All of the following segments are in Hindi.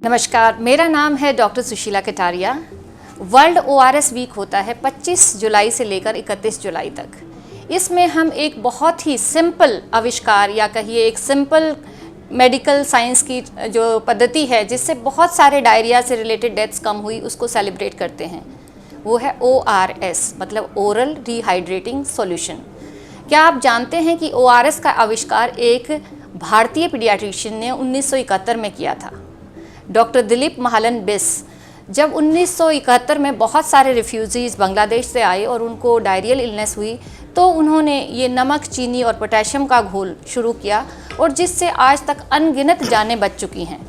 नमस्कार, मेरा नाम है doctor Sushila Kataria. World ORS week होता है 25 जुलाई से लेकर 31 जुलाई तक। इसमें हम एक बहुत ही सिंपल आविष्कार या कहिए एक सिंपल मेडिकल साइंस की जो पद्धति है जिससे बहुत सारे डायरिया से रिलेटेड डेथ्स कम हुई, उसको सेलिब्रेट करते हैं। वो है ORS, मतलब ओरल रिहाइड्रेटिंग सॉल्यूशन। क्या आप जानते हैं कि ORS का आविष्कार एक भारतीय पीडियाट्रिशियन ने 1971 में किया था, डॉक्टर दिलीप महालन बिस। जब 1971 में बहुत सारे रिफ्यूजीज़ बांग्लादेश से आए और उनको डायरियल इलनेस हुई, तो उन्होंने ये नमक, चीनी और पोटेशियम का घोल शुरू किया और जिससे आज तक अनगिनत जानें बच चुकी हैं।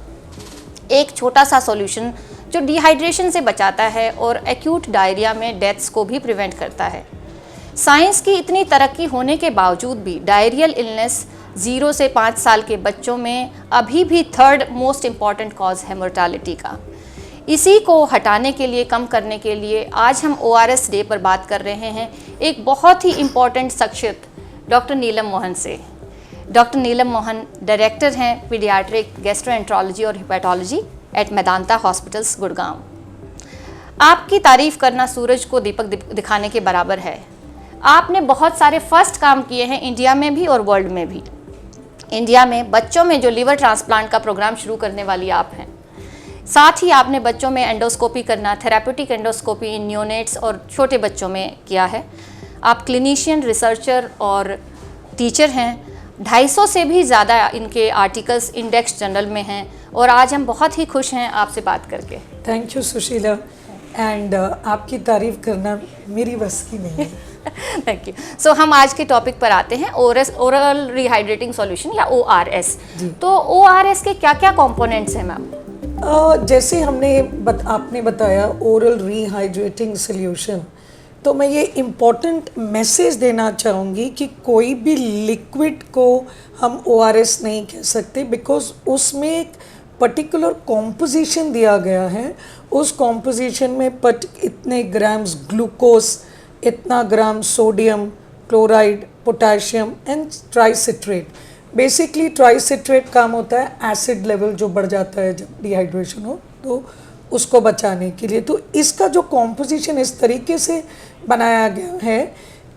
एक छोटा सा सॉल्यूशन जो डिहाइड्रेशन से बचाता है और एक्यूट डायरिया में डेथ्स को भी प्रिवेंट करता है। साइंस की इतनी तरक्की होने के बावजूद भी डायरियल इलनेस 0 से 5 साल के बच्चों में अभी भी थर्ड मोस्ट इम्पॉर्टेंट कॉज है मोर्टालिटी का। इसी को हटाने के लिए, कम करने के लिए आज हम ORS डे पर बात कर रहे हैं एक बहुत ही इम्पॉर्टेंट शख्सियत डॉक्टर नीलम मोहन से। डॉक्टर नीलम मोहन डायरेक्टर हैं पीडियाट्रिक गैस्ट्रोएंट्रोलॉजी और हिपेटोलॉजी एट मेदांता हॉस्पिटल्स, गुड़गांव। आपकी तारीफ करना सूरज को दीपक दिखाने के बराबर है। आपने बहुत सारे फर्स्ट काम किए हैं इंडिया में भी और वर्ल्ड में भी। इंडिया में बच्चों में जो लीवर ट्रांसप्लांट का प्रोग्राम शुरू करने वाली आप हैं। साथ ही आपने बच्चों में एंडोस्कोपी करना, थेराप्यूटिक एंडोस्कोपी इन न्यूनेट्स और छोटे बच्चों में किया है। आप क्लिनिशियन, रिसर्चर और टीचर हैं। 250 से भी ज़्यादा इनके आर्टिकल्स इंडेक्स जर्नल में हैं और आज हम बहुत ही खुश हैं आपसे बात करके। थैंक यू सुशीला, एंड आपकी तारीफ करना मेरी बस की नहीं है। Thank you. सो हम आज के टॉपिक पर आते हैं, ओरल रिहाइड्रेटिंग सॉल्यूशन या ORS। तो ORS के क्या क्या कंपोनेंट्स हैं मैम? जैसे आपने बताया ओरल रिहाइड्रेटिंग सॉल्यूशन, तो मैं ये इम्पोर्टेंट मैसेज देना चाहूँगी कि कोई भी लिक्विड को हम ORS नहीं कह सकते, बिकॉज उसमें एक पर्टिकुलर कॉम्पोजिशन दिया गया है। उस कॉम्पोजिशन में इतने ग्राम्स ग्लूकोज, इतना gram sodium, chloride, potassium and tricitrate. Basically tricitrate काम होता है एसिड लेवल जो बढ़ जाता है जब डिहाइड्रेशन हो, तो उसको बचाने के लिए। तो इसका जो कॉम्पोजिशन इस तरीके से बनाया गया है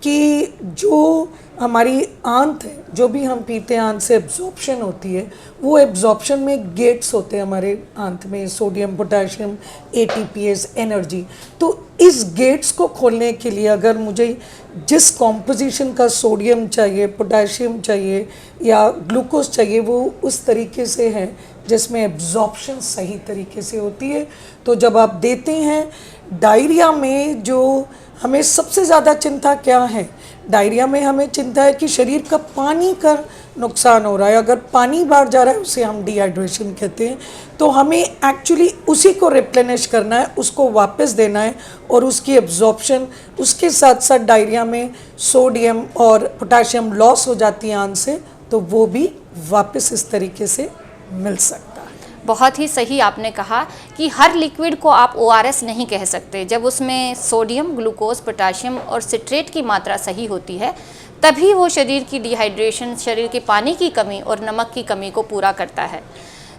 कि जो हमारी आंत है, जो भी हम पीते हैं आंत से एब्जॉर्प्शन होती है, वो एब्जॉर्प्शन में गेट्स होते हैं हमारे आंत में, सोडियम, पोटेशियम, ATPase, एनर्जी। तो इस गेट्स को खोलने के लिए अगर मुझे जिस कॉम्पोजिशन का सोडियम चाहिए, पोटेशियम चाहिए या ग्लूकोज चाहिए, वो उस तरीके से है जिसमें एब्जॉर्प्शन सही तरीके से होती है। तो जब आप देते हैं डायरिया में, जो हमें सबसे ज़्यादा चिंता क्या है, डायरिया में हमें चिंता है कि शरीर का पानी का नुकसान हो रहा है। अगर पानी बाहर जा रहा है उसे हम डिहाइड्रेशन कहते हैं। तो हमें एक्चुअली उसी को रिप्लेनिश करना है, उसको वापस देना है और उसकी एब्जॉर्प्शन, उसके साथ साथ डायरिया में सोडियम और पोटेशियम लॉस हो जाती है आंत से, तो वो भी वापस इस तरीके से मिल सकता है। बहुत ही सही आपने कहा कि हर लिक्विड को आप ORS नहीं कह सकते। जब उसमें सोडियम, ग्लूकोज, पोटेशियम और सिट्रेट की मात्रा सही होती है तभी वो शरीर की डिहाइड्रेशन, शरीर के पानी की कमी और नमक की कमी को पूरा करता है।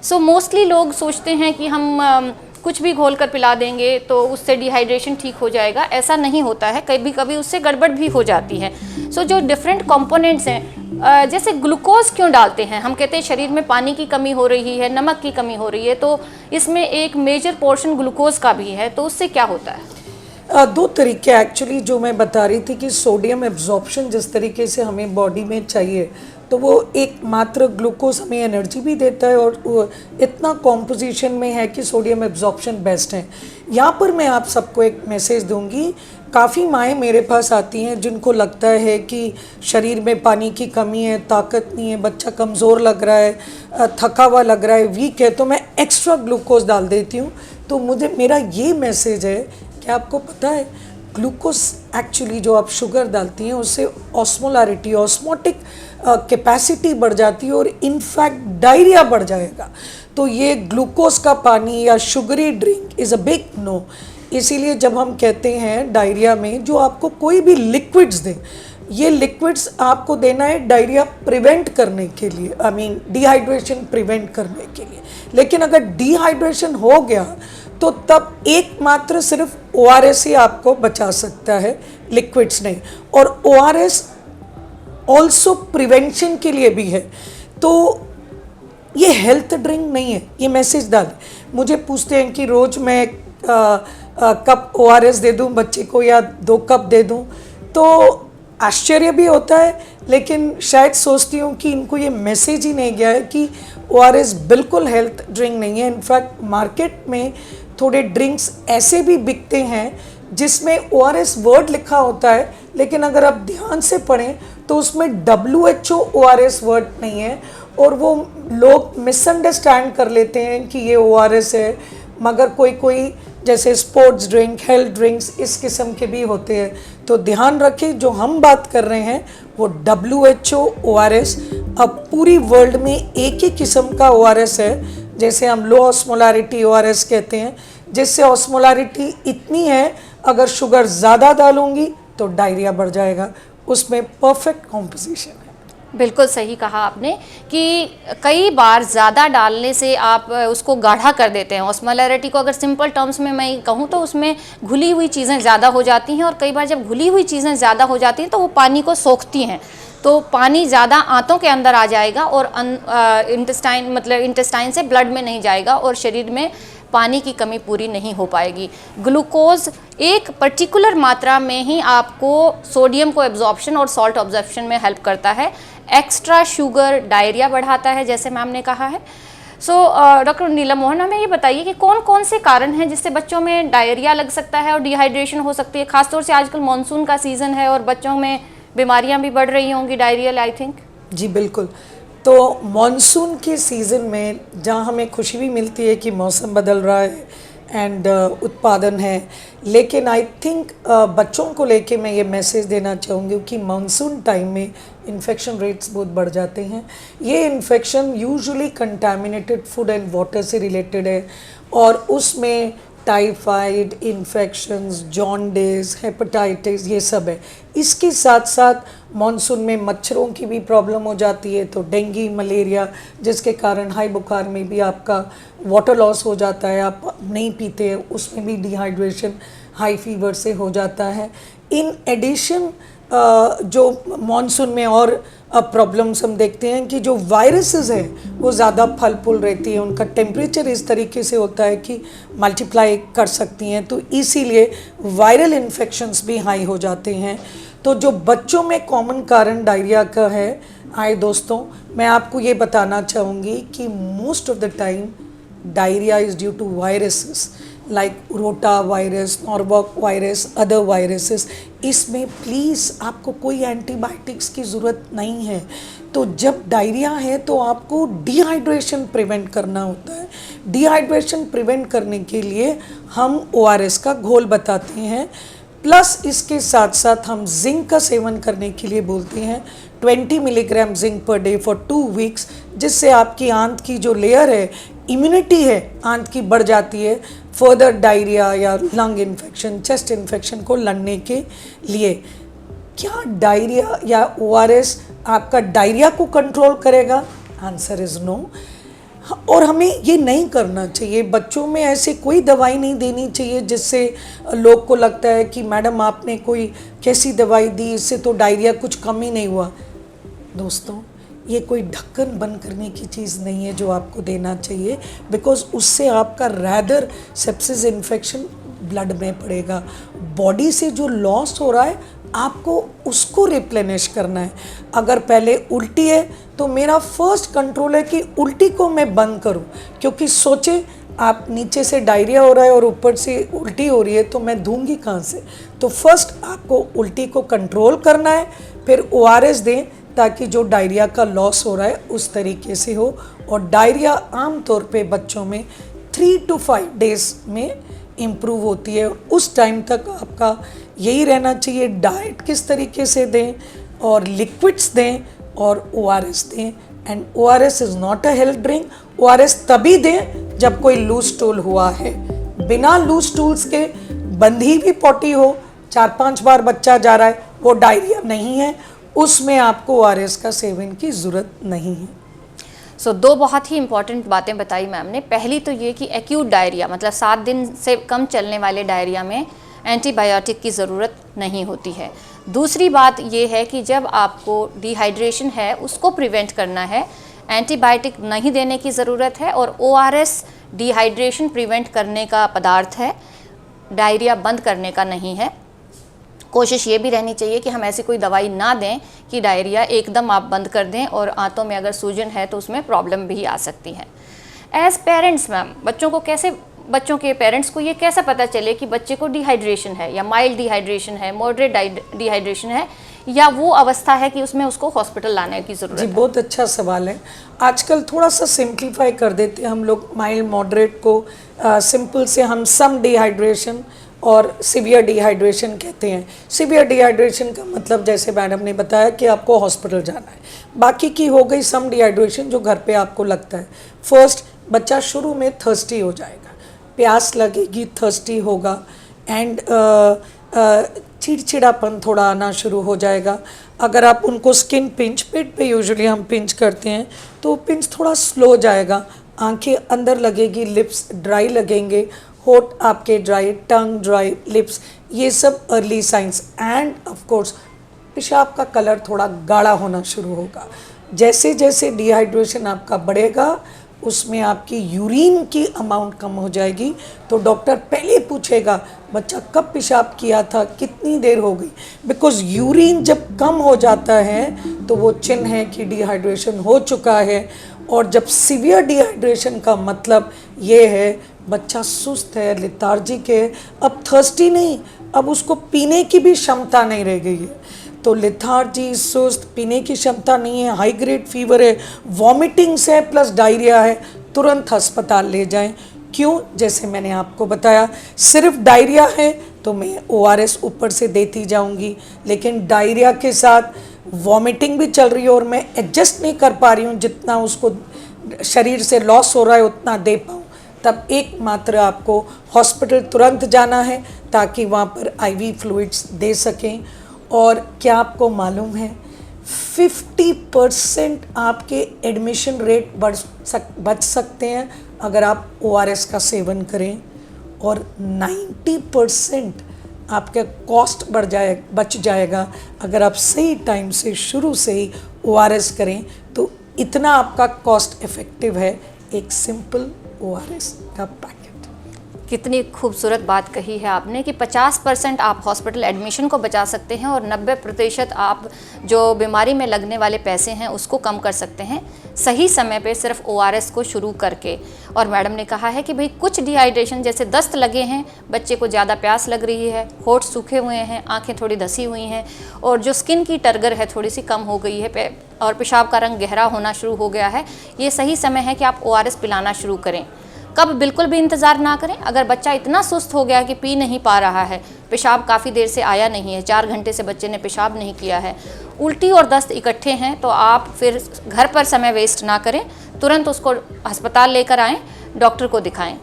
सो मोस्टली लोग सोचते हैं कि हम कुछ भी घोल कर पिला देंगे तो उससे डिहाइड्रेशन ठीक हो जाएगा। ऐसा नहीं होता है, कभी कभी उससे गड़बड़ भी हो जाती है। सो जो डिफरेंट कंपोनेंट्स हैं, जैसे ग्लूकोज क्यों डालते हैं, हम कहते हैं शरीर में पानी की कमी हो रही है, नमक की कमी हो रही है, तो इसमें एक मेजर पोर्शन ग्लूकोज का भी है, तो उससे क्या होता है? दो तरीके एक्चुअली जो मैं बता रही थी कि सोडियम एब्जॉर्प्शन जिस तरीके से हमें बॉडी में चाहिए, तो वो एक मात्र ग्लूकोज हमें एनर्जी भी देता है और इतना कॉम्पोजिशन में है कि सोडियम एब्जॉर्प्शन बेस्ट है। यहाँ पर मैं आप सबको एक मैसेज दूंगी। काफ़ी माएँ मेरे पास आती हैं जिनको लगता है कि शरीर में पानी की कमी है, ताकत नहीं है, बच्चा कमज़ोर लग रहा है, थका हुआ लग रहा है, वीक है, तो मैं एक्स्ट्रा ग्लूकोज डाल देती हूँ। तो मेरा ये मैसेज है कि आपको पता है ग्लूकोज एक्चुअली जो आप शुगर डालती हैं उससे ऑस्मोलारिटी, ऑस्मोटिक कैपेसिटी बढ़ जाती है और इनफैक्ट डायरिया बढ़ जाएगा। तो ये ग्लूकोज का पानी या sugary drink is a big no. इसीलिए जब हम कहते हैं डायरिया में जो आपको कोई भी लिक्विड्स दें, ये लिक्विड्स आपको देना है डायरिया प्रिवेंट करने के लिए, आई मीन डिहाइड्रेशन प्रिवेंट करने के लिए। लेकिन अगर डिहाइड्रेशन हो गया तो तब एकमात्र सिर्फ ORS ही आपको बचा सकता है, लिक्विड्स नहीं। और ORS ऑल्सो प्रिवेंशन के लिए भी है। तो ये हेल्थ ड्रिंक नहीं है, ये मैसेज डाल। मुझे पूछते हैं कि रोज़ मैं कप ORS दे दूं बच्चे को या 2 कप दे दूं, तो आश्चर्य भी होता है, लेकिन शायद सोचती हूँ कि इनको ये मैसेज ही नहीं गया है कि ORS बिल्कुल हेल्थ ड्रिंक नहीं है। इनफैक्ट मार्केट में थोड़े ड्रिंक्स ऐसे भी बिकते हैं जिसमें ORS वर्ड लिखा होता है, लेकिन अगर आप ध्यान से पढ़ें तो उसमें WHO ORS वर्ड नहीं है, और वो लोग मिसअंडरस्टैंड कर लेते हैं कि ये ORS है। मगर कोई जैसे स्पोर्ट्स ड्रिंक, हेल्थ ड्रिंक्स इस किस्म के भी होते हैं। तो ध्यान रखें, जो हम बात कर रहे हैं वो WHO ORS। अब पूरी वर्ल्ड में एक ही किस्म का ORS है, जैसे हम लो ऑस्मोलैरिटी ORS कहते हैं, जिससे ऑस्मोलैरिटी इतनी है अगर शुगर ज़्यादा डालूंगी तो डायरिया बढ़ जाएगा। उसमें परफेक्ट कॉम्पोजिशन है। बिल्कुल सही कहा आपने कि कई बार ज़्यादा डालने से आप उसको गाढ़ा कर देते हैं। ऑस्मोलैरिटी को अगर सिंपल टर्म्स में मैं कहूँ तो उसमें घुली हुई चीज़ें ज़्यादा हो जाती हैं, और कई बार जब घुली हुई चीज़ें ज़्यादा हो जाती हैं तो वो पानी को सोखती हैं, तो पानी ज़्यादा आंतों के अंदर आ जाएगा और इंटेस्टाइन से ब्लड में नहीं जाएगा और शरीर में पानी की कमी पूरी नहीं हो पाएगी। ग्लूकोज एक पर्टिकुलर मात्रा में ही आपको सोडियम को एब्जॉर्प्शन और सॉल्ट ऑब्जॉर्प्शन में हेल्प करता है। एक्स्ट्रा शुगर डायरिया बढ़ाता है, जैसे मैम ने कहा है। सो डॉक्टर नीलम मोहन, हमें ये बताइए कि कौन कौन से कारण हैं जिससे बच्चों में डायरिया लग सकता है और डिहाइड्रेशन हो सकती है। खासतौर से आजकल मानसून का सीज़न है और बच्चों में बीमारियां भी बढ़ रही होंगी डायरियल, आई थिंक। जी बिल्कुल। तो मॉनसून के सीज़न में जहाँ हमें खुशी भी मिलती है कि मौसम बदल रहा है एंड उत्पादन है, लेकिन आई थिंक बच्चों को लेके मैं ये मैसेज देना चाहूँगी कि मॉनसून टाइम में इन्फेक्शन रेट्स बहुत बढ़ जाते हैं। ये infection usually contaminated food and water से रिलेटेड है, और उसमें टाइफाइड इन्फेक्शंस, जॉन्डिस, हेपेटाइटिस, ये सब है। इसके साथ साथ मॉनसून में मच्छरों की भी प्रॉब्लम हो जाती है, तो डेंगू, मलेरिया, जिसके कारण हाई बुखार में भी आपका वाटर लॉस हो जाता है, आप नहीं पीते हैं, उसमें भी डिहाइड्रेशन हाई फीवर से हो जाता है। इन एडिशन जो मॉनसून में और प्रॉब्लम्स हम देखते हैं कि जो वायरसेस है वो ज़्यादा फल फूल रहती है, उनका टेम्परेचर इस तरीके से होता है कि मल्टीप्लाई कर सकती हैं, तो इसीलिए वायरल इन्फेक्शंस भी हाई हो जाते हैं। तो जो बच्चों में कॉमन कारण डायरिया का है, आए दोस्तों, मैं आपको ये बताना चाहूँगी कि most of the time diarrhoea is due to viruses like rotavirus, Norwalk virus, other viruses. इसमें प्लीज़ आपको कोई एंटीबायोटिक्स की ज़रूरत नहीं है। तो जब डायरिया है तो आपको डिहाइड्रेशन प्रिवेंट करना होता है। डिहाइड्रेशन प्रिवेंट करने के लिए हम ORS का घोल बताते हैं, प्लस इसके साथ साथ हम जिंक का सेवन करने के लिए बोलते हैं, 20 milligram zinc per day for 2 weeks, जिससे आपकी आंत की जो लेयर है, इम्यूनिटी है आंत की, बढ़ जाती है फर्दर डायरिया या लंग इन्फेक्शन, चेस्ट इन्फेक्शन को लड़ने के लिए। क्या डायरिया या ORS आपका डायरिया को कंट्रोल करेगा? Answer is no. और हमें ये नहीं करना चाहिए। बच्चों में ऐसे कोई दवाई नहीं देनी चाहिए जिससे लोग को लगता है कि मैडम आपने कोई कैसी दवाई दी, इससे तो डायरिया कुछ कम ही नहीं हुआ। दोस्तों, ये कोई ढक्कन बंद करने की चीज़ नहीं है जो आपको देना चाहिए, बिकॉज उससे आपका रैदर सेप्सिस इन्फेक्शन ब्लड में पड़ेगा। बॉडी से जो लॉस हो रहा है आपको उसको रिप्लेनिश करना है। अगर पहले उल्टी है तो मेरा फर्स्ट कंट्रोल है कि उल्टी को मैं बंद करूं, क्योंकि सोचे आप नीचे से डायरिया हो रहा है और ऊपर से उल्टी हो रही है तो मैं दूंगी कहाँ से। तो फर्स्ट आपको उल्टी को कंट्रोल करना है, फिर ORS दें ताकि जो डायरिया का लॉस हो रहा है उस तरीके से हो। और डायरिया आम तौर पे बच्चों में 3 to 5 डेज में इम्प्रूव होती है। उस टाइम तक आपका यही रहना चाहिए, डाइट किस तरीके से दें और लिक्विड्स दें और ORS दें। And ORS is not a health drink. ORS तभी दें जब कोई लूज स्टूल हुआ है। बिना लूज स्टूल्स के बंधी भी पॉटी हो, 4-5 बार बच्चा जा रहा है, वो डायरिया नहीं है, उसमें आपको ORS का सेवन की ज़रूरत नहीं है। सो दो बहुत ही इंपॉर्टेंट बातें बताई मैम ने। पहली तो ये कि एक्यूट डायरिया मतलब 7 दिन से कम चलने वाले डायरिया में एंटीबायोटिक की ज़रूरत नहीं होती है। दूसरी बात ये है कि जब आपको डिहाइड्रेशन है उसको प्रिवेंट करना है, एंटीबायोटिक नहीं देने की ज़रूरत है। और ORS डिहाइड्रेशन प्रिवेंट करने का पदार्थ है, डायरिया बंद करने का नहीं है। कोशिश ये भी रहनी चाहिए कि हम ऐसी कोई दवाई ना दें कि डायरिया एकदम आप बंद कर दें और आंतों में अगर सूजन है तो उसमें प्रॉब्लम भी आ सकती है। एज पेरेंट्स मैम, बच्चों के पेरेंट्स को ये कैसे पता चले कि बच्चे को डिहाइड्रेशन है या माइल्ड डिहाइड्रेशन है, मॉडरेट डिहाइड्रेशन है, या वो अवस्था है कि उसमें उसको हॉस्पिटल लाने की ज़रूरत जी, है? बहुत अच्छा सवाल है। आजकल थोड़ा सा सिंप्लीफाई कर देते हैं हम लोग माइल्ड मॉडरेट को, सिंपल से हम सम डिहाइड्रेशन और सीवियर डिहाइड्रेशन कहते हैं। सीवियर डिहाइड्रेशन का मतलब जैसे मैडम ने बताया कि आपको हॉस्पिटल जाना है, बाकी की हो गई सम डिहाइड्रेशन जो घर पे आपको लगता है। फर्स्ट, बच्चा शुरू में थर्स्टी हो जाएगा, प्यास लगेगी, थर्स्टी होगा, एंड चिड़चिड़ापन थोड़ा आना शुरू हो जाएगा। अगर आप उनको स्किन पिंच, पेट पे यूजुअली हम पिंच करते हैं, तो पिंच थोड़ा स्लो जाएगा, आंखें अंदर लगेगी, लिप्स ड्राई लगेंगे, होठ आपके ड्राई, टंग ड्राई, लिप्स, ये सब early signs. End of course पेशाब का कलर थोड़ा गाढ़ा होना शुरू होगा। जैसे जैसे डिहाइड्रेशन आपका बढ़ेगा उसमें आपकी यूरिन की अमाउंट कम हो जाएगी, तो डॉक्टर पहले पूछेगा बच्चा कब पेशाब किया था, कितनी देर हो गई। बिकॉज यूरिन जब कम हो जाता है तो वो चिन्ह है कि डिहाइड्रेशन हो चुका है। और जब सीवियर डिहाइड्रेशन का मतलब ये है बच्चा सुस्त है, लेथार्जिक है, अब थर्स्टी नहीं, अब उसको पीने की भी क्षमता नहीं रह गई है। तो लेथार्जी, सुस्त, पीने की क्षमता नहीं है, हाई ग्रेड फीवर है, वॉमिटिंग्स है, प्लस डायरिया है, तुरंत अस्पताल ले जाएं। क्यों? जैसे मैंने आपको बताया, सिर्फ डायरिया है तो मैं ORS ऊपर से देती जाऊंगी, लेकिन डायरिया के साथ वॉमिटिंग भी चल रही है और मैं एडजस्ट नहीं कर पा रही हूँ, जितना उसको शरीर से लॉस हो रहा है उतना दे पाऊँ, तब एकमात्र आपको हॉस्पिटल तुरंत जाना है ताकि वहाँ पर IV फ्लूइड्स दे सकें। और क्या आपको मालूम है 50% आपके एडमिशन रेट बच सकते हैं अगर आप ORS का सेवन करें, और 90% आपका कॉस्ट बच जाएगा अगर आप सही टाइम से शुरू से ही ORS करें। तो इतना आपका कॉस्ट इफ़ेक्टिव है एक सिंपल ORS का पैकेट। कितनी खूबसूरत बात कही है आपने कि 50% आप हॉस्पिटल एडमिशन को बचा सकते हैं और 90% आप जो बीमारी में लगने वाले पैसे हैं उसको कम कर सकते हैं सही समय पे सिर्फ ORS को शुरू करके। और मैडम ने कहा है कि भाई कुछ डिहाइड्रेशन जैसे दस्त लगे हैं, बच्चे को ज़्यादा प्यास लग रही है, होठ सूखे हुए हैं, आंखें थोड़ी धसी हुई हैं, और जो स्किन की टर्गर है थोड़ी सी कम हो गई है और पेशाब का रंग गहरा होना शुरू हो गया है, ये सही समय है कि आप ORS पिलाना शुरू करें। कब? बिल्कुल भी इंतज़ार ना करें। अगर बच्चा इतना सुस्त हो गया कि पी नहीं पा रहा है, पेशाब काफ़ी देर से आया नहीं है, 4 घंटे से बच्चे ने पेशाब नहीं किया है, उल्टी और दस्त इकट्ठे हैं, तो आप फिर घर पर समय वेस्ट ना करें, तुरंत उसको अस्पताल लेकर आएँ, डॉक्टर को दिखाएं।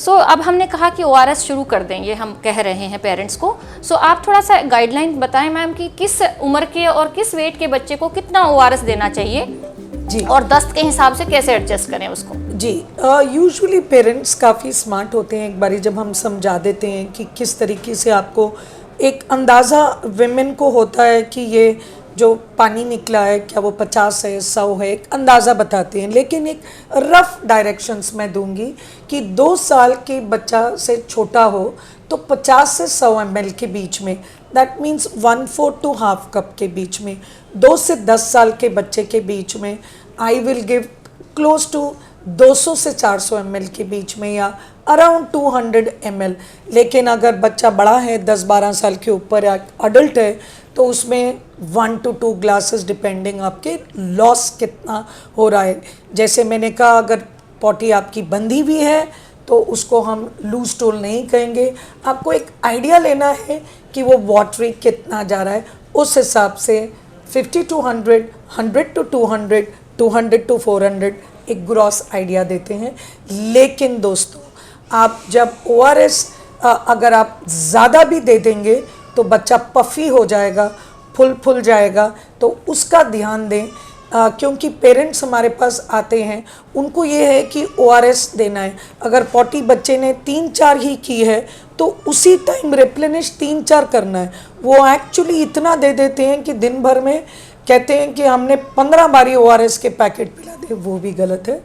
अब हमने कहा कि ORS शुरू कर दें, ये हम कह रहे हैं पेरेंट्स को। आप थोड़ा सा गाइडलाइन बताएं मैम कि किस उम्र के और किस वेट के बच्चे को कितना ORS देना चाहिए जी, और दस्त के हिसाब से कैसे एडजस्ट करें उसको? जी, यूजुअली पेरेंट्स काफ़ी स्मार्ट होते हैं, एक बारी जब हम समझा देते हैं कि किस तरीके से आपको एक अंदाज़ा विमेन को होता है कि ये जो पानी निकला है क्या वो 50 है, 100 है, एक अंदाज़ा बताते हैं। लेकिन एक रफ डायरेक्शंस मैं दूंगी कि 2 साल के बच्चा से छोटा हो तो 50 से 100 ml के बीच में, that means 1/4 to half cup के बीच में। 2 से 10 साल के बच्चे के बीच में I will give close to 200 से 400 ml के बीच में, या अराउंड 200 ml। लेकिन अगर बच्चा बड़ा है, 10-12 साल के ऊपर या अडल्ट है, तो उसमें 1 to 2 ग्लासेस डिपेंडिंग आपके लॉस कितना हो रहा है। जैसे मैंने कहा, अगर पॉटी आपकी बंधी हुई है तो उसको हम लूज स्टूल नहीं कहेंगे, आपको एक आइडिया लेना है कि वो वाटरी कितना जा रहा है, उस हिसाब से 50 to 100, 100 to 200, 200 to 400 एक ग्रॉस आइडिया देते हैं। लेकिन दोस्तों, आप जब ORS अगर आप ज़्यादा भी दे देंगे तो बच्चा पफी हो जाएगा, फुल जाएगा, तो उसका ध्यान दें। क्योंकि पेरेंट्स हमारे पास आते हैं, उनको ये है कि ORS देना है। अगर पॉटी बच्चे ने 3-4 ही की है तो उसी टाइम रिप्लेनिश 3-4 करना है। वो एक्चुअली इतना दे देते हैं कि दिन भर में कहते हैं कि हमने 15 बारी ORS के पैकेट पिला दे, वो भी गलत है।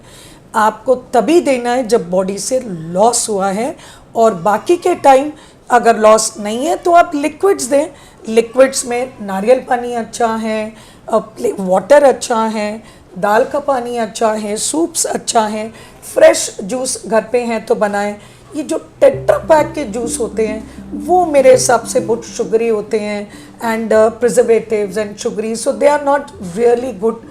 आपको तभी देना है जब बॉडी से लॉस हुआ है, और बाकी के टाइम अगर लॉस नहीं है तो आप लिक्विड्स दें। लिक्विड्स में नारियल पानी अच्छा है, वाटर अच्छा है, दाल का पानी अच्छा है, सूप्स अच्छा है, फ्रेश जूस घर पे हैं तो बनाएं। ये जो टेट्रा पैक के जूस होते हैं वो मेरे हिसाब से बहुत शुगरी होते हैं, and preservatives and sugary, so they are not really good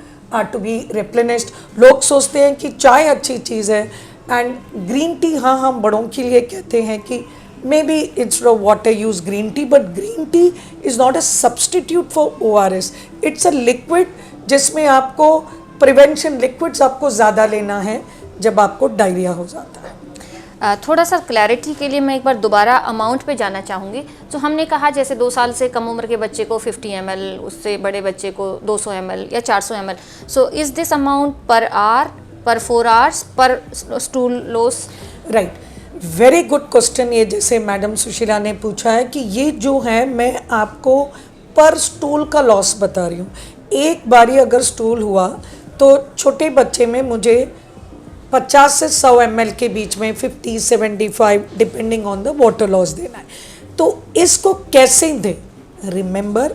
to be replenished. लोग सोचते हैं कि चाय अच्छी चीज़ है, एंड ग्रीन टी, हाँ हम बड़ों के लिए कहते हैं कि maybe instead of water use green tea, but green tea is not a substitute for ORS. It's a liquid जिसमें आपको प्रिवेंशन लिक्विड्स आपको ज़्यादा लेना है जब आपको डायरिया हो जाता है। थोड़ा सा क्लैरिटी के लिए मैं एक बार दोबारा अमाउंट पे जाना चाहूँगी। तो हमने कहा जैसे 2 साल से कम उम्र के बच्चे को 50 ml, उससे बड़े बच्चे को 200 ml या 400 ml। So is this amount per hour, पर 4 आवर्स, पर stool loss? Right, very good question. ये जैसे मैडम सुशीला ने पूछा है कि ये जो है मैं आपको पर स्टूल का लॉस बता रही हूँ। एक बारी अगर स्टूल हुआ तो छोटे बच्चे में मुझे 50 से 100 ml के बीच में 50-75 depending on the water loss देना है। तो इसको कैसे दें? Remember,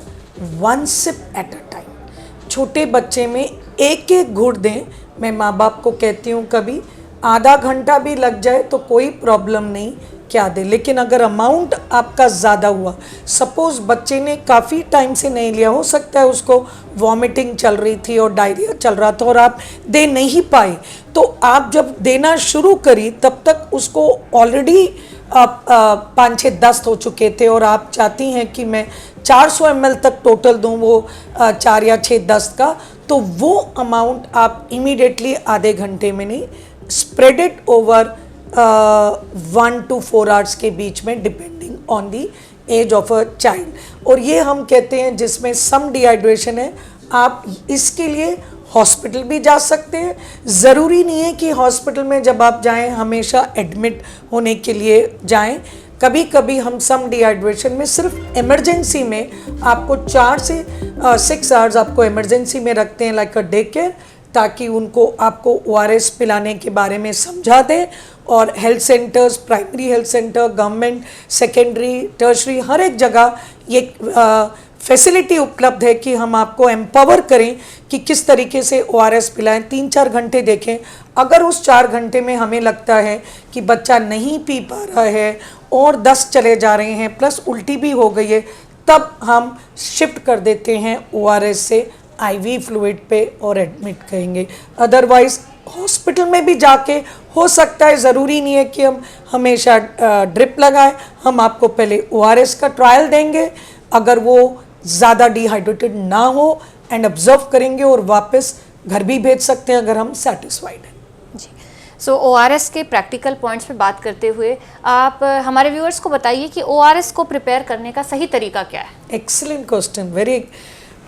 1 sip at a time. छोटे बच्चे में एक एक घूंट दें। मैं माँ बाप को कहती हूँ कभी आधा घंटा भी लग जाए तो कोई प्रॉब्लम नहीं, क्या दे। लेकिन अगर अमाउंट आपका ज़्यादा हुआ, सपोज़ बच्चे ने काफ़ी टाइम से नहीं लिया, हो सकता है उसको वॉमिटिंग चल रही थी और डायरिया चल रहा था और आप दे नहीं पाए, तो आप जब देना शुरू करी तब तक उसको ऑलरेडी 5-6 दस्त हो चुके थे, और आप चाहती हैं कि मैं 400 ml तक टोटल दूँ वो 4 या 6 दस्त का, तो वो अमाउंट आप इमीडिएटली आधे घंटे में नहीं, spread it over 1 to 4 hours के बीच में, depending on the age of a child. और ये हम कहते हैं जिसमें सम डिहाइड्रेशन है, आप इसके लिए हॉस्पिटल भी जा सकते हैं। ज़रूरी नहीं है कि हॉस्पिटल में जब आप जाएं हमेशा एडमिट होने के लिए जाएं। कभी कभी हम सम डिहाइड्रेशन में सिर्फ इमरजेंसी में आपको 4 से 6 आवर्स आपको इमरजेंसी में रखते हैं, लाइक अ डे केयर, ताकि उनको आपको ORS पिलाने के बारे में समझा दें। और health centres, primary health centre, government, secondary, tertiary, हर एक जगह ये फैसिलिटी उपलब्ध है कि हम आपको एम्पावर करें कि किस तरीके से ORS पिलाएं। 3-4 घंटे देखें। अगर उस 4 घंटे में हमें लगता है कि बच्चा नहीं पी पा रहा है और 10 चले जा रहे हैं प्लस उल्टी भी हो गई है, तब हम शिफ्ट कर देते हैं ORS से IV फ्लूइड पे और एडमिट करेंगे। अदरवाइज हॉस्पिटल में भी जाके हो सकता है, ज़रूरी नहीं है कि हम हमेशा ड्रिप लगाएं। हम आपको पहले ORS का ट्रायल देंगे, अगर वो ज़्यादा डिहाइड्रेटेड ना हो एंड ऑब्जर्व करेंगे और वापस घर भी भेज सकते हैं अगर हम सेटिस्फाइड हैं। जी, सो ORS के प्रैक्टिकल पॉइंट्स पे बात करते हुए आप हमारे व्यूअर्स को बताइए कि ORS को प्रिपेयर करने का सही तरीका क्या है? एक्सीलेंट क्वेश्चन, वेरी,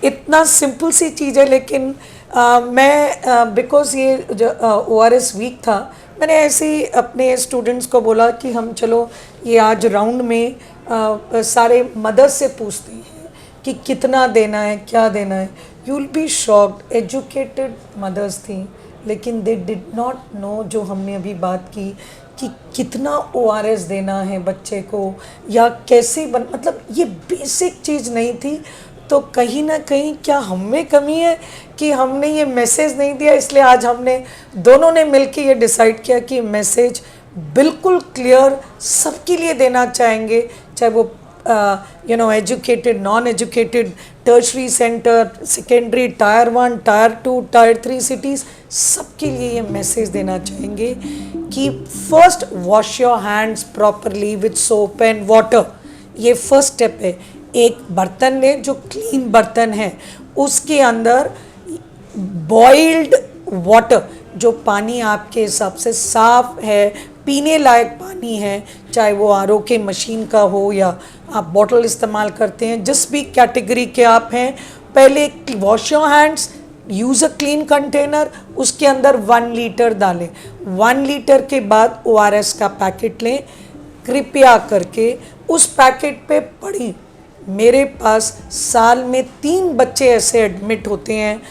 इतना सिंपल सी चीज़ है, लेकिन मैं बिकॉज ये जो ORS वीक था, मैंने ऐसे ही अपने स्टूडेंट्स को बोला कि हम चलो ये आज राउंड में सारे मदर्स से पूछते हैं कि कितना देना है, क्या देना है। You will be shocked, educated mothers थी लेकिन दे डिड नॉट नो जो हमने अभी बात की कि कितना ORS देना है बच्चे को, या कैसे मतलब ये बेसिक चीज़ नहीं थी। तो कहीं ना कहीं क्या हम में कमी है कि हमने ये मैसेज नहीं दिया, इसलिए आज हमने दोनों ने मिलकर ये डिसाइड किया कि मैसेज बिल्कुल क्लियर सबके लिए देना चाहेंगे, चाहे वो educated, non educated, tertiary centre, secondary, tyre 1, tyre 2, tyre 3 cities, सबके लिए ये मैसेज देना चाहेंगे कि first wash your hands properly with soap and water. ये फर्स्ट स्टेप है। एक बर्तन लें जो क्लीन बर्तन है, उसके अंदर बॉइल्ड वाटर, जो पानी आपके हिसाब से साफ है, पीने लायक पानी है, चाहे वो RO के मशीन का हो या आप बॉटल इस्तेमाल करते हैं, जिस भी कैटेगरी के आप हैं, पहले wash your hands, use a clean container, उसके अंदर 1 लीटर डालें। 1 लीटर के बाद ORS का पैकेट लें, कृपया करके उस पैकेट पे पढ़ें। मेरे पास साल में 3 बच्चे ऐसे एडमिट होते हैं,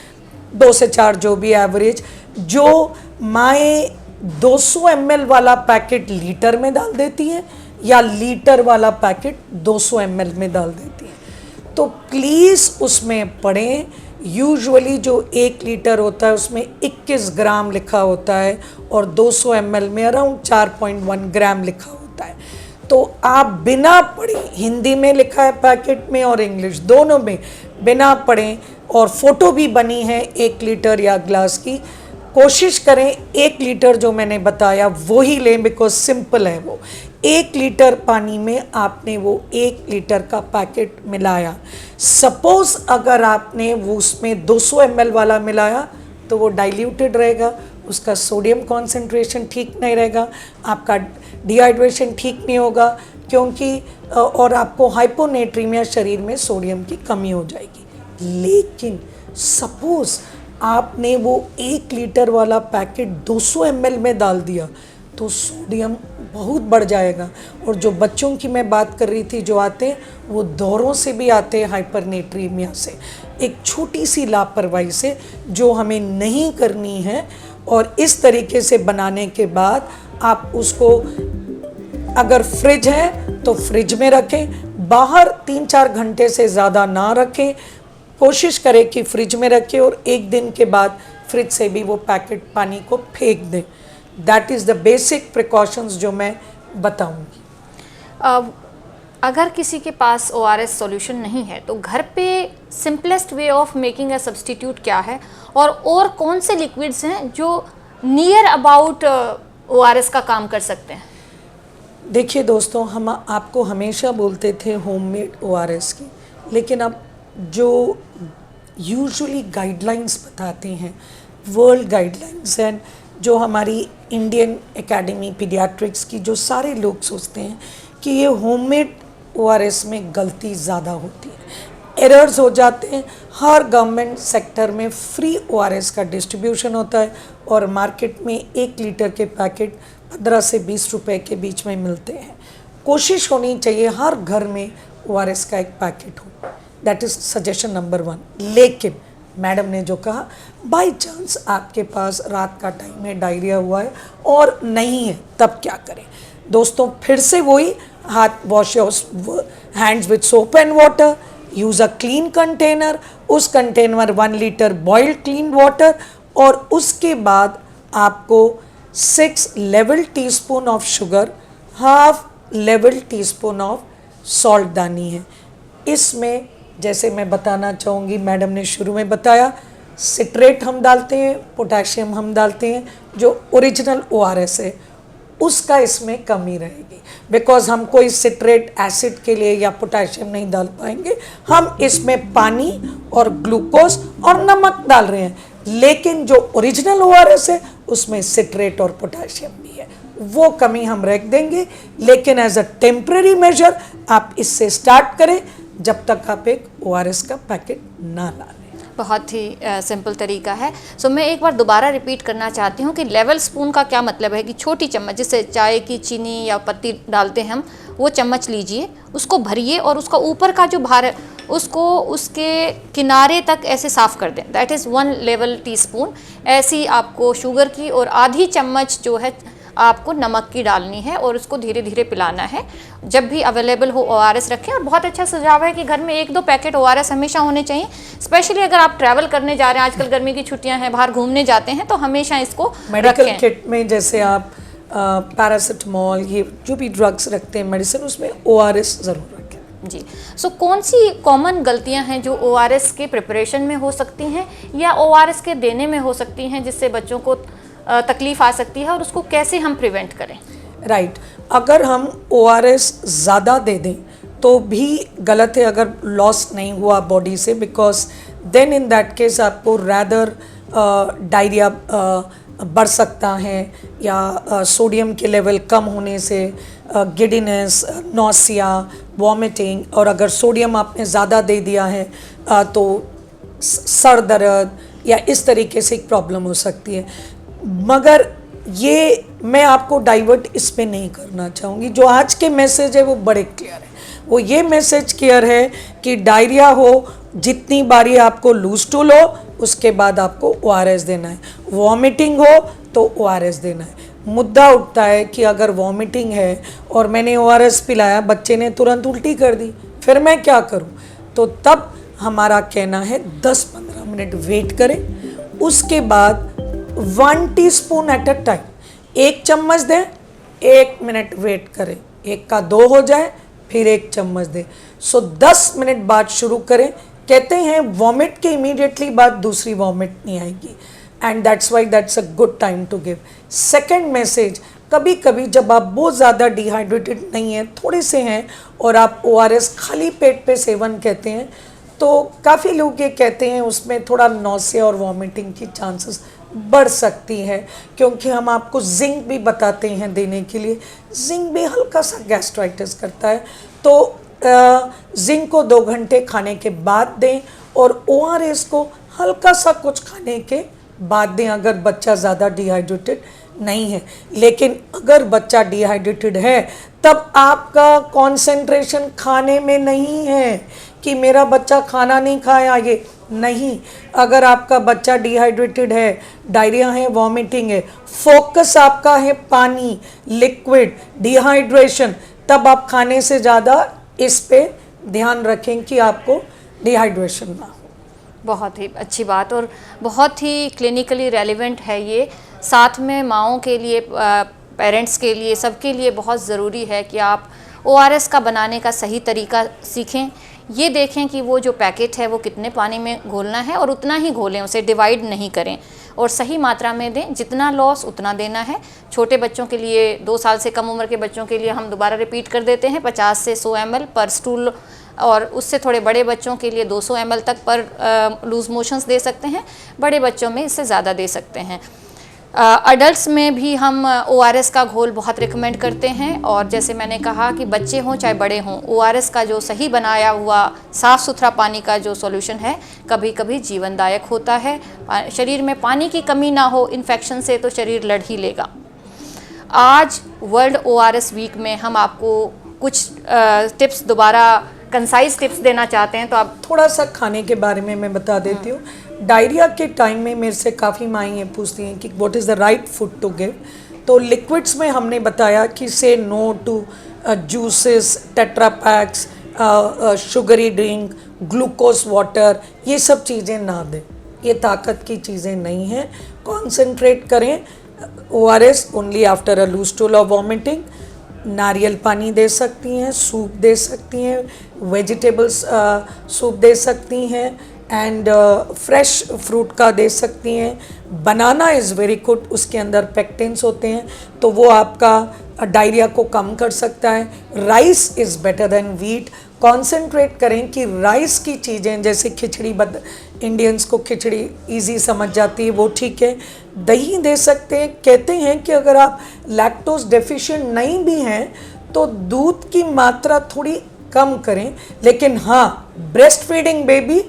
2 से 4 जो भी एवरेज, जो माएँ 200 ml वाला पैकेट लीटर में डाल देती हैं या लीटर वाला पैकेट 200 ml में डाल देती हैं। तो प्लीज़ उसमें पढ़ें। यूजुअली जो 1 लीटर होता है उसमें 21 ग्राम लिखा होता है और 200 ml में अराउंड 4.1 ग्राम लिखा होता है। तो आप बिना पढ़े, हिंदी में लिखा है पैकेट में और इंग्लिश दोनों में, बिना पढ़े, और फ़ोटो भी बनी है 1 लीटर या ग्लास की, कोशिश करें 1 लीटर जो मैंने बताया वो ही लें, बिकॉज सिंपल है वो। 1 लीटर पानी में आपने वो 1 लीटर का पैकेट मिलाया। सपोज़ अगर आपने वो उसमें 200 ml वाला मिलाया तो वो डाइल्यूटेड रहेगा, उसका सोडियम कॉन्सेंट्रेशन ठीक नहीं रहेगा, आपका डिहाइड्रेशन ठीक नहीं होगा, क्योंकि और आपको हाइपोनेट्रीमिया, शरीर में सोडियम की कमी हो जाएगी। लेकिन सपोज़ आपने वो 1 लीटर वाला पैकेट 200 ml में डाल दिया तो सोडियम बहुत बढ़ जाएगा। और जो बच्चों की मैं बात कर रही थी जो आते हैं, वो दौरों से भी आते हैं, हाइपरनेट्रीमिया से, एक छोटी सी लापरवाही से जो हमें नहीं करनी है। और इस तरीके से बनाने के बाद आप उसको, अगर फ्रिज है तो फ्रिज में रखें, बाहर 3-4 घंटे से ज़्यादा ना रखें, कोशिश करें कि फ्रिज में रखें और 1 दिन के बाद फ्रिज से भी वो पैकेट पानी को फेंक दें। That is the basic precautions जो मैं बताऊंगी। अगर किसी के पास ORS सॉल्यूशन नहीं है तो घर पे simplest way of making a substitute क्या है, और कौन से लिक्विड्स हैं जो नियर अबाउट ORS का काम कर सकते हैं? देखिए दोस्तों, हम आपको हमेशा बोलते थे होममेड ORS की, लेकिन अब जो यूजुअली गाइडलाइंस बताते हैं, वर्ल्ड गाइडलाइंस एंड जो हमारी इंडियन एकेडमी पीडियाट्रिक्स की, जो सारे लोग सोचते हैं कि ये होममेड ORS में गलती ज़्यादा होती है, एरर्स हो जाते हैं। हर गवर्नमेंट सेक्टर में फ्री ORS का डिस्ट्रीब्यूशन होता है और मार्केट में 1 लीटर के पैकेट 15 से 20 रुपए के बीच में मिलते हैं। कोशिश होनी चाहिए हर घर में ORS का एक पैकेट हो। That is suggestion number 1। लेकिन मैडम ने जो कहा, बाई चांस आपके पास रात का टाइम है, डायरिया हुआ है और नहीं है, तब क्या करें? दोस्तों फिर से वही, हाथ wash your hands with soap and water, use a clean container, उस container 1 litre boiled clean water, और उसके बाद आपको 6 level teaspoon of sugar, half level teaspoon of salt डालनी है। इसमें जैसे मैं बताना चाहूँगी, मैडम ने शुरू में बताया, सिट्रेट हम डालते हैं, पोटेशियम हम डालते हैं, जो ओरिजिनल ORS है उसका इसमें कमी रहेगी, बिकॉज हम कोई सिट्रेट एसिड के लिए या पोटेशियम नहीं डाल पाएंगे। हम इसमें पानी और ग्लूकोज और नमक डाल रहे हैं, लेकिन जो ओरिजिनल ORS है उसमें सिट्रेट और पोटेशियम भी है, वो कमी हम रख देंगे। लेकिन एज अ टेम्परेरी मेजर आप इससे स्टार्ट करें जब तक आप एक ORS का पैकेट ना ला लें। बहुत ही सिंपल तरीका है। सो मैं एक बार दोबारा रिपीट करना चाहती हूँ कि लेवल स्पून का क्या मतलब है कि छोटी चम्मच, जिससे चाय की चीनी या पत्ती डालते हैं हम, वो चम्मच लीजिए, उसको भरिए और उसका ऊपर का जो भार है उसको उसके किनारे तक ऐसे साफ़ कर दें। That is 1 level teaspoon. ऐसी आपको शुगर की और आधी चम्मच जो है आपको नमक की डालनी है और उसको धीरे धीरे पिलाना है। जब भी अवेलेबल हो ORS रखें। और बहुत अच्छा सुझाव है कि घर में 1-2 पैकेट ORS हमेशा होने चाहिए, स्पेशली अगर आप ट्रैवल करने जा रहे हैं, आजकल गर्मी की छुट्टियां हैं, बाहर घूमने जाते हैं, तो हमेशा इसको मेडिकल किट में जैसे आप पैरासिटामॉल, ये जो भी ड्रग्स रखते हैं, मेडिसिन, उसमें ORS ज़रूर रखें। जी। सो कौन सी कॉमन गलतियां हैं जो ORS के प्रिपरेशन में हो सकती हैं या ORS के देने में हो सकती हैं, जिससे बच्चों को तकलीफ़ आ सकती है, और उसको कैसे हम प्रिवेंट करें? राइट, अगर हम ORS ज़्यादा दे दें तो भी गलत है, अगर लॉस नहीं हुआ बॉडी से, because then in that case आपको रैदर डायरिया बढ़ सकता है, या सोडियम के लेवल कम होने से गिडीनेस, नौसिया, वॉमिटिंग, और अगर सोडियम आपने ज़्यादा दे दिया है तो सर दर्द या इस तरीके से एक प्रॉब्लम हो सकती है। मगर ये मैं आपको डाइवर्ट इस पे नहीं करना चाहूँगी। जो आज के मैसेज है वो बड़े क्लियर है। वो ये मैसेज क्लियर है कि डायरिया हो, जितनी बारी आपको लूज टूल हो उसके बाद आपको ORS देना है। वॉमिटिंग हो तो ORS देना है। मुद्दा उठता है कि अगर वॉमिटिंग है और मैंने ORS पिलाया, बच्चे ने तुरंत उल्टी कर दी, फिर मैं क्या करूं? तो तब हमारा कहना है 10-15 मिनट वेट करें, उसके बाद 1 टीस्पून एट अ टाइम, 1 चम्मच दें, 1 मिनट वेट करें, 1 का 2 हो जाए, फिर 1 चम्मच दें। सो 10 मिनट बाद शुरू करें। कहते हैं वॉमिट के इमीडिएटली बाद दूसरी वॉमिट नहीं आएगी, and that's why that's a good time to give. Second message, कभी कभी जब आप बहुत ज़्यादा डिहाइड्रेटेड नहीं हैं, थोड़े से हैं, और आप ORS खाली पेट पे सेवन कहते हैं, तो काफ़ी लोग ये कहते हैं उसमें थोड़ा नौसिया और वॉमिटिंग की चांसेस बढ़ सकती है, क्योंकि हम आपको जिंक भी बताते हैं देने के लिए। जिंक भी हल्का सा गैस्ट्राइटिस करता है, तो जिंक को 2 घंटे खाने के बाद दें, और ORS को हल्का सा कुछ खाने के बाद दें अगर बच्चा ज़्यादा डिहाइड्रेटेड नहीं है। लेकिन अगर बच्चा डिहाइड्रेटेड है तब आपका कंसंट्रेशन खाने में नहीं है कि मेरा बच्चा खाना नहीं खाया, ये नहीं। अगर आपका बच्चा डिहाइड्रेटेड है, डायरिया है, वॉमिटिंग है, फोकस आपका है पानी, लिक्विड, डिहाइड्रेशन, तब आप खाने से ज़्यादा इस पे ध्यान रखें कि आपको डिहाइड्रेशन ना हो। बहुत ही अच्छी बात, और बहुत ही क्लिनिकली रेलिवेंट है ये। साथ में माओं के लिए, पेरेंट्स के लिए, सबके लिए बहुत ज़रूरी है कि आप ORS का बनाने का सही तरीका सीखें। ये देखें कि वो जो पैकेट है वो कितने पानी में घोलना है, और उतना ही घोलें, उसे डिवाइड नहीं करें, और सही मात्रा में दें। जितना लॉस उतना देना है। छोटे बच्चों के लिए, 2 साल से कम उम्र के बच्चों के लिए हम दोबारा रिपीट कर देते हैं, 50 से 100 ml पर स्टूल, और उससे थोड़े बड़े बच्चों के लिए 200 ml तक पर लूज़ मोशंस दे सकते हैं। बड़े बच्चों में इससे ज़्यादा दे सकते हैं। अडल्ट्स में भी हम ORS का घोल बहुत रिकमेंड करते हैं, और जैसे मैंने कहा कि बच्चे हों चाहे बड़े हों, ORS का जो सही बनाया हुआ साफ़ सुथरा पानी का जो सॉल्यूशन है कभी कभी जीवनदायक होता है। शरीर में पानी की कमी ना हो इन्फेक्शन से तो शरीर लड़ ही लेगा। आज वर्ल्ड ORS वीक में हम आपको कुछ टिप्स, दोबारा कंसाइज टिप्स देना चाहते हैं, तो आप थोड़ा सा खाने के बारे में मैं बता देती हूँ। डायरिया के टाइम में मेरे से काफ़ी माएँ ये पूछती हैं कि what is the right food to give. तो लिक्विड्स में हमने बताया कि say no to juices, tetra packs, sugary drink, glucose water, ये सब चीज़ें ना दें, ये ताकत की चीज़ें नहीं हैं। कॉन्सेंट्रेट करें ORS only after a loose stool और वॉमिटिंग। नारियल पानी दे सकती हैं, सूप दे सकती हैं, वेजिटेबल्स सूप दे सकती हैं, एंड फ्रेश फ्रूट का दे सकती हैं। बनाना इज़ वेरी गुड, उसके अंदर पेक्टिन्स होते हैं, तो वो आपका डायरिया को कम कर सकता है। Rice is better than wheat. Concentrate करें कि राइस की चीज़ें, जैसे खिचड़ी, इंडियंस को खिचड़ी इजी समझ जाती है, वो ठीक है। दही दे सकते हैं। कहते हैं कि अगर आप लैक्टोज डेफिशिएंट नहीं भी हैं तो दूध की मात्रा थोड़ी कम करें। लेकिन हाँ, breast feeding baby,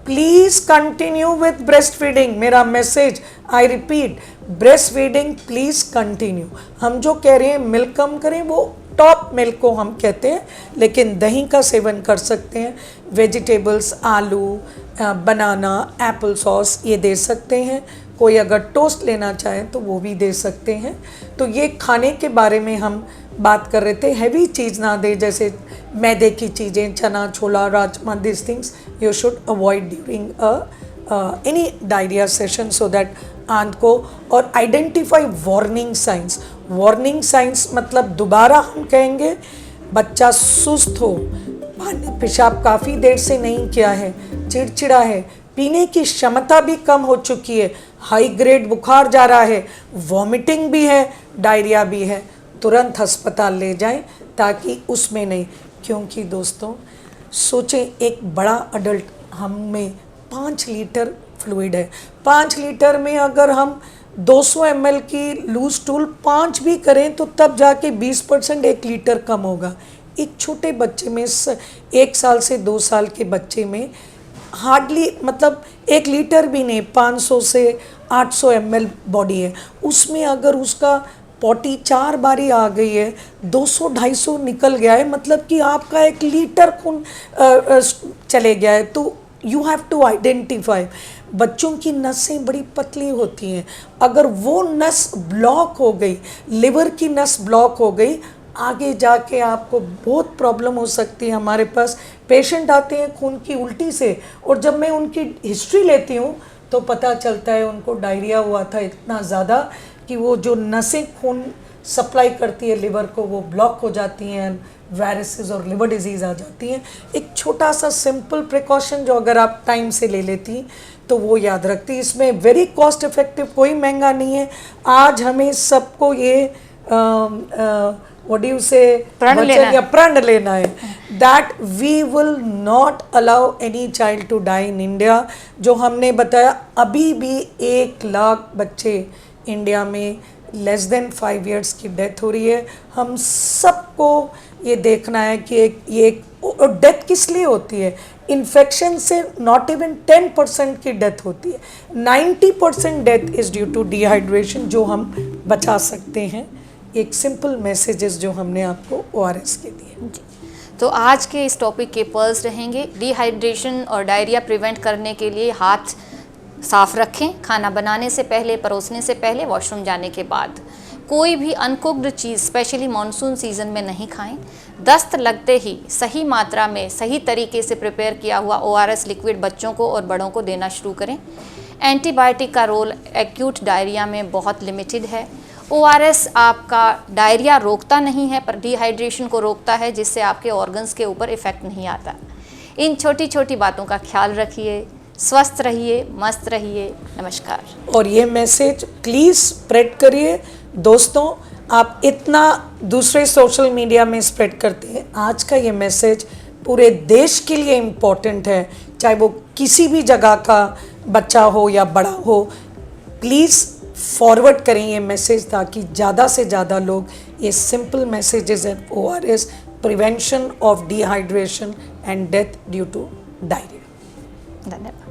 please continue with breast feeding. मेरा message, I repeat, breast feeding please continue. हम जो कह रहे हैं मिल्क कम करें, वो टॉप मिल्क को हम कहते हैं, लेकिन दही का सेवन कर सकते हैं। वेजिटेबल्स, आलू, बनाना, एप्पल सॉस, ये दे सकते हैं। कोई अगर टोस्ट लेना चाहे तो वो भी दे सकते हैं। तो ये खाने के बारे में हम बात कर रहे थे। हैवी चीज़ ना दे, जैसे मैदे की चीज़ें, चना, छोला, rajma, this things you should avoid during any diarrhoea session, so that आंत को। और identify warning science. Warning science मतलब दोबारा हम कहेंगे, बच्चा सुस्त हो, पानी पेशाब काफ़ी देर से नहीं किया है, चिड़चिड़ा है, पीने की क्षमता भी कम हो चुकी है, हाई ग्रेड बुखार जा रहा है, वॉमिटिंग भी है, डायरिया भी है, तुरंत अस्पताल ले जाएं ताकि उसमें नहीं। क्योंकि दोस्तों सोचें, एक बड़ा अडल्ट, हम में 5 लीटर फ्लूइड है। 5 लीटर में अगर हम 200 ml की लूज स्टूल 5 भी करें तो तब जाके 20% 1 लीटर कम होगा। एक छोटे बच्चे में 1 साल से 2 साल के बच्चे में हार्डली मतलब 1 लीटर भी नहीं, 500 से 800 ml बॉडी है, उसमें अगर उसका पॉटी 4 बारी आ गई है, 200-250 निकल गया है, मतलब कि आपका 1 लीटर खून चले गया है। तो यू हैव टू आइडेंटिफाई। बच्चों की नसें बड़ी पतली होती हैं, अगर वो नस ब्लॉक हो गई, लिवर की नस ब्लॉक हो गई, आगे जाके आपको बहुत प्रॉब्लम हो सकती है। हमारे पास पेशेंट आते हैं खून की उल्टी से, और जब मैं उनकी हिस्ट्री लेती हूँ तो पता चलता है उनको डायरिया हुआ था इतना ज़्यादा कि वो जो नसें खून सप्लाई करती है लिवर को वो ब्लॉक हो जाती हैं, वायरसेस और लिवर डिजीज़ आ जाती हैं। एक छोटा सा सिंपल प्रिकॉशन जो अगर आप टाइम से ले लेती तो वो याद रखती। इसमें वेरी कॉस्ट इफेक्टिव, कोई महंगा नहीं है। आज हमें सबको ये व्हाट डू यू से प्रण लेना है that we will not allow any child to die in India. जो हमने बताया, अभी भी 1 लाख बच्चे इंडिया में लेस देन 5 इयर्स की डेथ हो रही है। हम सबको ये देखना है कि ये डेथ किस लिए होती है। इन्फेक्शन से नॉट इवन 10% की डेथ होती है, 90% death is due to dehydration, जो हम बचा सकते हैं। एक सिंपल मैसेजेस जो हमने आपको ORS के दिए। तो आज के इस टॉपिक के पर्ल्स रहेंगे, डिहाइड्रेशन और डायरिया प्रिवेंट करने के लिए हाथ साफ रखें, खाना बनाने से पहले, परोसने से पहले, वॉशरूम जाने के बाद। कोई भी अनकुक्ड चीज़ स्पेशली मानसून सीज़न में नहीं खाएं। दस्त लगते ही सही मात्रा में सही तरीके से प्रिपेयर किया हुआ ORS लिक्विड बच्चों को और बड़ों को देना शुरू करें। एंटीबायोटिक का रोल एक्यूट डायरिया में बहुत लिमिटेड है। ORS आपका डायरिया रोकता नहीं है पर डिहाइड्रेशन को रोकता है, जिससे आपके ऑर्गन्स के ऊपर इफ़ेक्ट नहीं आता। इन छोटी छोटी बातों का ख्याल रखिए, स्वस्थ रहिए, मस्त रहिए। नमस्कार। और ये मैसेज प्लीज़ स्प्रेड करिए दोस्तों। आप इतना दूसरे सोशल मीडिया में स्प्रेड करते हैं, आज का ये मैसेज पूरे देश के लिए इम्पोर्टेंट है, चाहे वो किसी भी जगह का बच्चा हो या बड़ा हो। प्लीज़ फॉरवर्ड करें ये मैसेज ताकि ज़्यादा से ज़्यादा लोग ये simple messages and ORS prevention of dehydration and death due to diarrhoea. धन्यवाद।